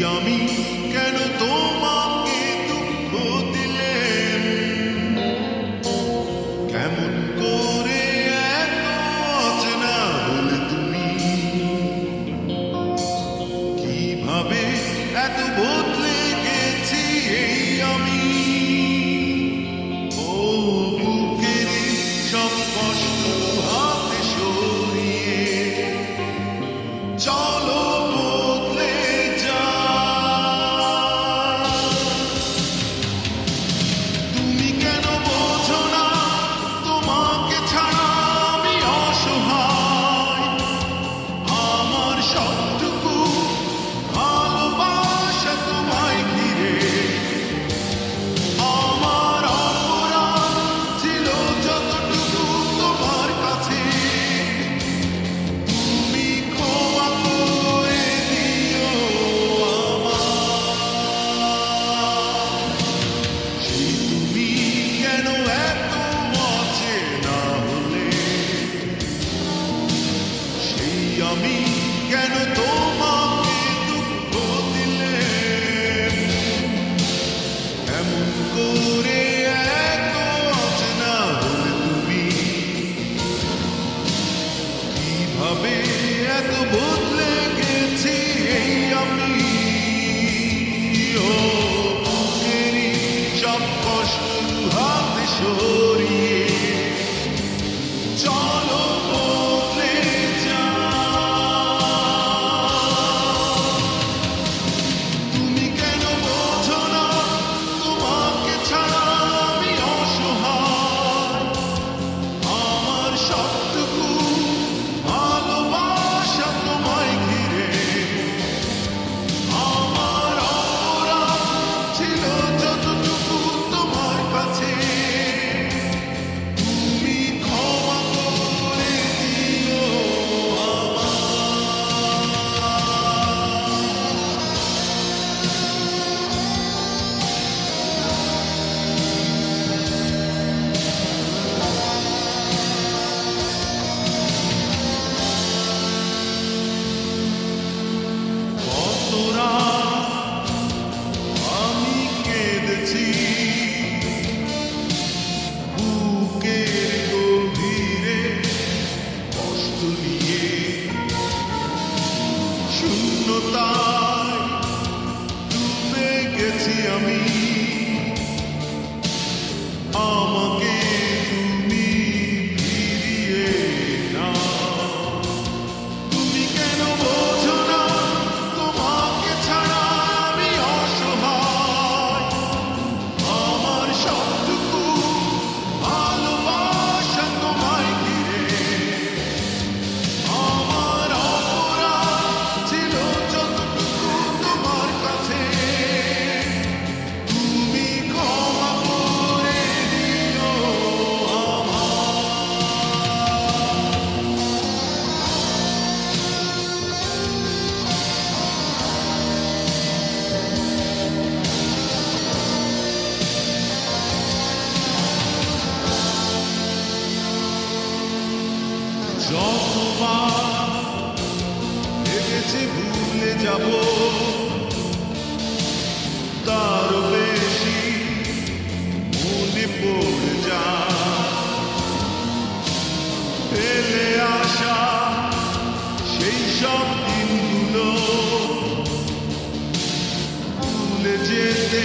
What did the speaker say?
আমি কেন তোমাকে দুঃখ দিলেন, কেমন করে এত অচেনা হলে তুমি, কিভাবে এত বদলে গেছি এই আমি। ও বুকেরই সব কষ্ট হাতে সরিয়ে চলো বদলে যা। তুমি কেন বোঝো না তোমাকে ছাড়া আমি অসহায়, আমার সবটুকু ভালোবাসা তোমায় ঘিরে, আমার অপরাধ ছিল যতটুকু তোমার কাছে, তুমি ক্ষমা করে দিও আমায়। সেই তুমি কেন এত অচেনা হলে, সেই আমি কেন তোমাকে দুঃখ দিলে, কেমন করে এত অচেনা হলে তুমি, কিভাবে এত বদলে গেছি এই আমি। ও বুকেরই সব কষ্ট হাতে সরিয়ে চলো বদলে যা। তুমি কেন বোঝো না তোমাকে ছাড়া আমি অসহায়, আমার সবটুকু ভালোবাসা তোমায় ঘিরে, আমার অপরাধ ছিল যতটুকু তোমার কাছে, তুমি ক্ষমা করে দিও কত রাত আমি কেঁদেছি বুকের গভীরে কষ্ট নিয়ে, শূন্যতায় ডুবে গেছি আমি, আমাকে তুমি ফিরিয়ে নাও। তুমি কেন বোঝো না তোমাকে ছাড়া আমি অসহায়, আমার সবটুকু ভালোবাসা তোমায় ঘিরে, আমার অপরাধ ছিল যতটুকু তোমার কাছে, তুমি ক্ষমা করে দিও যতবার ভেবেছি ভুলে যাব, তার বেশি মনে পড়ে যায় ফেলে আসা সেই সব দিনগুলো, ভুলে যেতে